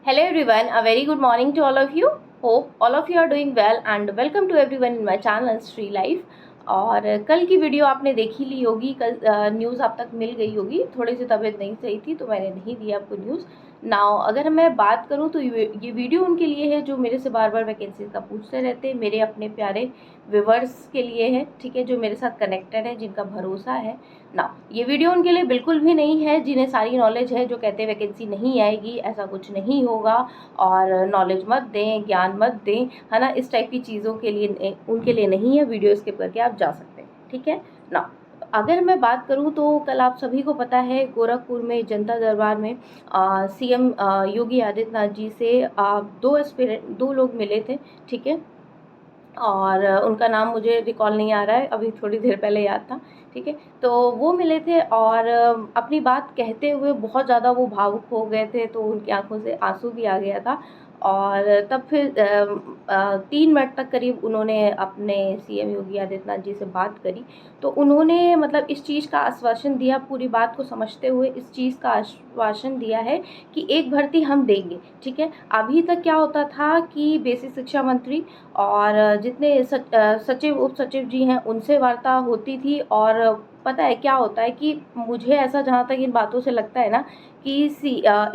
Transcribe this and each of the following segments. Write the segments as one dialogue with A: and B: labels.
A: Hello everyone, a very good morning to all of you. Hope all of you are doing well and welcome to everyone in my channel Sri Life. और कल की video आपने देख ही ली होगी। कल news आप तक मिल गई होगी। थोड़ी सी तबीयत नहीं सही थी तो मैंने नहीं दी आपको न्यूज़। नाउ अगर मैं बात करूं तो ये वीडियो उनके लिए है जो मेरे से बार बार वैकेंसीज का पूछते रहते हैं, मेरे अपने प्यारे व्यूवर्स के लिए है, ठीक है, जो मेरे साथ कनेक्टेड है, जिनका भरोसा है ना। ये वीडियो उनके लिए बिल्कुल भी नहीं है जिन्हें सारी नॉलेज है, जो कहते हैं वैकेंसी नहीं आएगी, ऐसा कुछ नहीं होगा और नॉलेज मत दें, ज्ञान मत दें, है ना। इस टाइप की चीज़ों के लिए उनके लिए नहीं है। वीडियो स्किप करके आप जा सकते हैं, ठीक है ना। अगर मैं बात करूं तो कल आप सभी को पता है गोरखपुर में जनता दरबार में सीएम योगी आदित्यनाथ जी से दो लोग मिले थे, ठीक है। और उनका नाम मुझे रिकॉल नहीं आ रहा है, अभी थोड़ी देर पहले याद था, ठीक है। तो वो मिले थे और अपनी बात कहते हुए बहुत ज़्यादा वो भावुक हो गए थे, तो उनकी आंखों से आंसू भी आ गया था। और तब फिर 3 मिनट तक करीब उन्होंने अपने सीएम योगी आदित्यनाथ जी से बात करी। तो उन्होंने मतलब इस चीज़ का आश्वासन दिया, पूरी बात को समझते हुए इस चीज़ का आश्वासन दिया है कि एक भर्ती हम देंगे, ठीक है। अभी तक क्या होता था कि बेसिक शिक्षा मंत्री और जितने सचिव उप सचिव जी हैं उनसे वार्ता होती थी। और पता है क्या होता है कि मुझे ऐसा जहाँ तक इन बातों से लगता है ना कि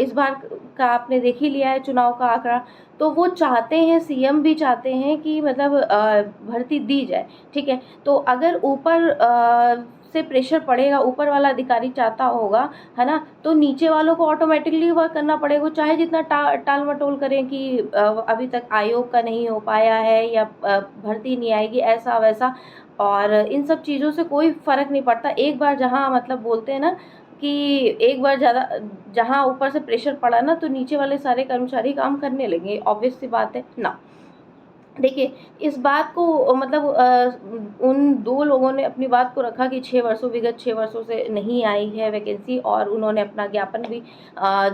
A: इस बार का आपने देख ही लिया है चुनाव का आंकड़ा। तो वो चाहते हैं, सीएम भी चाहते हैं कि मतलब भर्ती दी जाए, ठीक है। तो अगर ऊपर से प्रेशर पड़ेगा, ऊपर वाला अधिकारी चाहता होगा, है ना, तो नीचे वालों को ऑटोमेटिकली वर्क करना पड़ेगा, चाहे जितना टाल मटोल करें कि अभी तक आयोग का नहीं हो पाया है या भर्ती नहीं आएगी, ऐसा वैसा। और इन सब चीज़ों से कोई फ़र्क नहीं पड़ता। एक बार जहाँ मतलब बोलते हैं ना कि एक बार ज़्यादा जहाँ ऊपर से प्रेशर पड़ा ना, तो नीचे वाले सारे कर्मचारी काम करने लगे, ऑब्वियस सी बात है ना। देखिए, इस बात को मतलब उन 2 लोगों ने अपनी बात को रखा कि 6 वर्षों से नहीं आई है वैकेंसी, और उन्होंने अपना ज्ञापन भी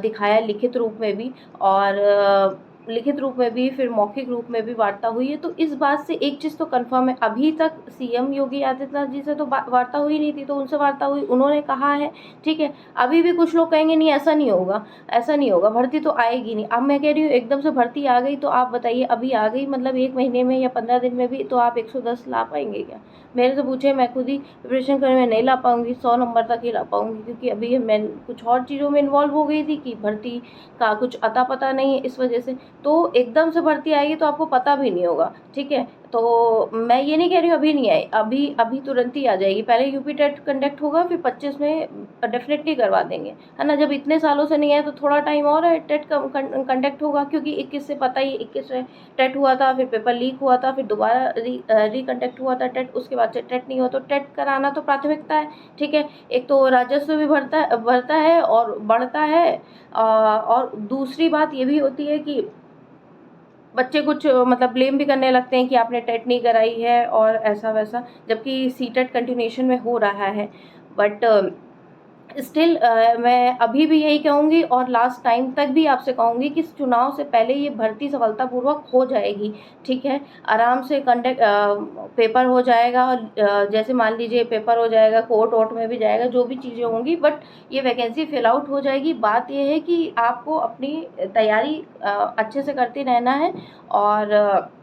A: दिखाया लिखित रूप में भी, और लिखित रूप में भी, फिर मौखिक रूप में भी वार्ता हुई है। तो इस बात से एक चीज़ तो कन्फर्म है, अभी तक सीएम योगी आदित्यनाथ जी से तो वार्ता हुई नहीं थी, तो उनसे वार्ता हुई, उन्होंने कहा है, ठीक है। अभी भी कुछ लोग कहेंगे नहीं ऐसा नहीं होगा, ऐसा नहीं होगा, भर्ती तो आएगी नहीं। अब मैं कह रही हूँ एकदम से भर्ती आ गई, तो आप बताइए अभी आ गई मतलब 1 महीने में या 15 दिन में भी, तो आप 110 ला पाएंगे क्या? मेरे से पूछे, मैं खुद ही प्रिपरेशन करने में नहीं ला पाऊंगी, 100 नंबर तक ही ला पाऊंगी, क्योंकि अभी मैं कुछ और चीज़ों में इन्वॉल्व हो गई थी कि भर्ती का कुछ अता पता नहीं है, इस वजह से। तो एकदम से भर्ती आएगी तो आपको पता भी नहीं होगा, ठीक है। तो मैं ये नहीं कह रही हूँ अभी नहीं आई, अभी अभी तुरंत ही आ जाएगी। पहले यूपी टेट कंडक्ट होगा, फिर 25 में डेफिनेटली करवा देंगे, है ना। जब इतने सालों से नहीं आया तो थोड़ा टाइम और है, टेट कंडक्ट होगा, क्योंकि 21 से पता ही, 21 में टेट हुआ था, फिर पेपर लीक हुआ था, फिर दोबारा रिकंडक्ट हुआ था टेट, उसके बाद से टेट नहीं हुआ। तो टेट कराना तो प्राथमिकता है, ठीक है। एक तो राजस्व भी बढ़ता है और बढ़ता है, और दूसरी बात ये भी होती है कि बच्चे कुछ मतलब ब्लेम भी करने लगते हैं कि आपने टेट नहीं कराई है और ऐसा वैसा, जबकि सी टेट कंटिन्यूएशन में हो रहा है। बट स्टिल मैं अभी भी यही कहूँगी और लास्ट टाइम तक भी आपसे कहूँगी कि चुनाव से पहले ये भर्ती सफलतापूर्वक हो जाएगी, ठीक है। आराम से पेपर हो जाएगा, और जैसे मान लीजिए पेपर हो जाएगा, कोर्ट वोर्ट में भी जाएगा, जो भी चीज़ें होंगी, बट ये वैकेंसी फिल आउट हो जाएगी। बात ये है कि आपको अपनी तैयारी अच्छे से करते रहना है। और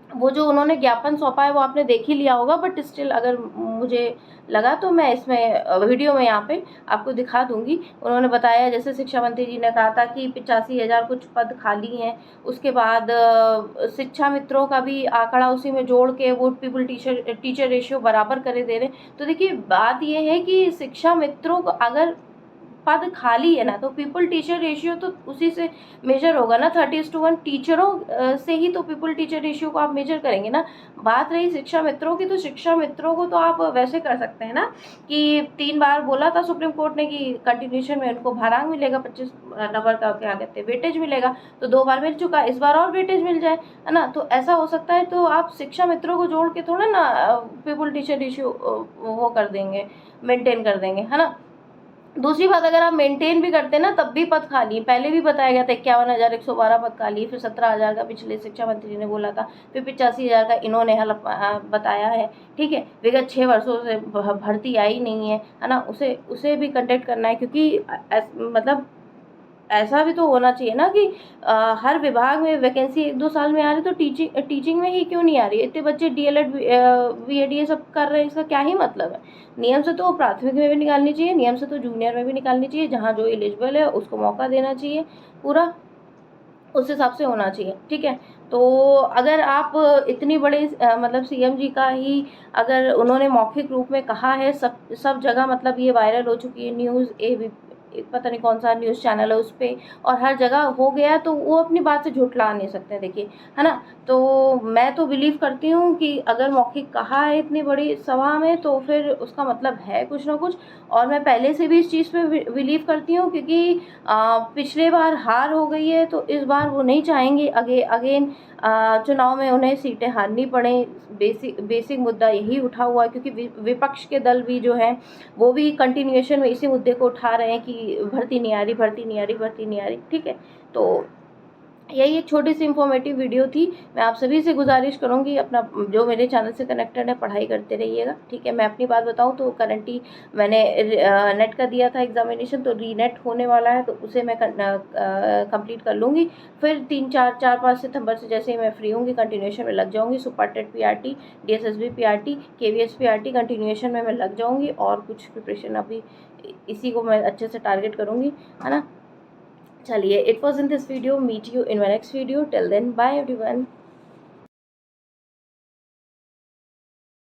A: वो जो उन्होंने ज्ञापन सौंपा है वो आपने देख ही लिया होगा, बट स्टिल अगर मुझे लगा तो मैं इसमें वीडियो में यहाँ पे आपको दिखा दूंगी। उन्होंने बताया, जैसे शिक्षा मंत्री जी ने कहा था कि 85,000 कुछ पद खाली हैं। उसके बाद शिक्षा मित्रों का भी आंकड़ा उसी में जोड़ के वो पीपल टीचर रेशियो बराबर करे दे रहे हैं। तो देखिए, बात ये है कि शिक्षा मित्रों को अगर पद खाली है ना, तो पीपल टीचर रेशियो तो उसी से मेजर होगा ना, 30:1 टीचरों से ही तो पीपल टीचर रेशियो को आप मेजर करेंगे ना। बात रही शिक्षा मित्रों की, तो शिक्षा मित्रों को तो आप वैसे कर सकते हैं ना कि 3 बार बोला था सुप्रीम कोर्ट ने कि कंटिन्यूशन में उनको भारांक मिलेगा, 25 नंबर का क्या कहते हैं वेटेज मिलेगा। तो 2 बार मिल चुका, इस बार और वेटेज मिल जाए, है ना। तो ऐसा हो सकता है। तो आप शिक्षा मित्रों को जोड़ के थोड़ा ना पीपल टीचर रेशियो वो कर देंगे, मेंटेन कर देंगे, है ना। दूसरी बात, अगर आप मेंटेन भी करते हैं ना तब भी पद खाली है। पहले भी बताया गया था 51,112 पद खाली है, फिर 17,000 का पिछले शिक्षा मंत्री ने बोला था, फिर 85,000 का इन्होंने बताया है, ठीक है। विगत 6 वर्षों से भर्ती आई नहीं है, है ना। उसे उसे भी कंडक्ट करना है, क्योंकि मतलब ऐसा भी तो होना चाहिए ना कि हर विभाग में वैकेंसी 1-2 साल में आ रही, तो टीचिंग में ही क्यों नहीं आ रही है? इतने बच्चे डीएलएड बीएड ये सब कर रहे हैं, इसका क्या ही मतलब है? नियम से तो प्राथमिक में भी निकालनी चाहिए, नियम से तो जूनियर में भी निकालनी चाहिए, जहाँ जो एलिजिबल है उसको मौका देना चाहिए पूरा, उस हिसाब से होना चाहिए, ठीक है। तो अगर आप इतनी बड़े मतलब सीएम जी का ही अगर उन्होंने मौखिक रूप में कहा है, सब सब जगह मतलब ये वायरल हो चुकी है न्यूज़, पता नहीं कौन सा न्यूज़ चैनल है उस पे, और हर जगह हो गया, तो वो अपनी बात से झुठला नहीं सकते, देखिए, है ना। तो मैं तो बिलीव करती हूँ कि अगर मौखिक कहा है इतनी बड़ी सभा में, तो फिर उसका मतलब है कुछ ना कुछ। और मैं पहले से भी इस चीज़ पे बिलीव करती हूँ, क्योंकि पिछले बार हार हो गई है, तो इस बार वो नहीं चाहेंगे अगेन चुनाव में उन्हें सीटें हारनी पड़े। बेसिक मुद्दा यही उठा हुआ है, क्योंकि विपक्ष के दल भी जो हैं वो भी कंटिन्यूएशन में इसी मुद्दे को उठा रहे हैं कि भर्ती नहीं आ रही, भर्ती नहीं आ रही, भर्ती नहीं आ रही, ठीक है। तो यही एक छोटी सी इन्फॉर्मेटिव वीडियो थी। मैं आप सभी से गुजारिश करूँगी, अपना जो मेरे चैनल से कनेक्टेड है पढ़ाई करते रहिएगा, ठीक है। मैं अपनी बात बताऊँ तो करंटली मैंने नेट का दिया था एग्जामिनेशन, तो रीनेट होने वाला है, तो उसे मैं कंप्लीट कर लूँगी। फिर 4-5 सितंबर से जैसे ही मैं फ्री होंगी कंटिन्यूएशन में लग जाऊँगी। Super TET PRT, DSSB PRT, KVS PRT continuation में मैं लग जाऊँगी, और कुछ प्रिपरेशन अभी इसी को मैं अच्छे से टारगेट करूँगी, है ना। चलिए, it was in this video, meet you in my next video, till then bye everyone.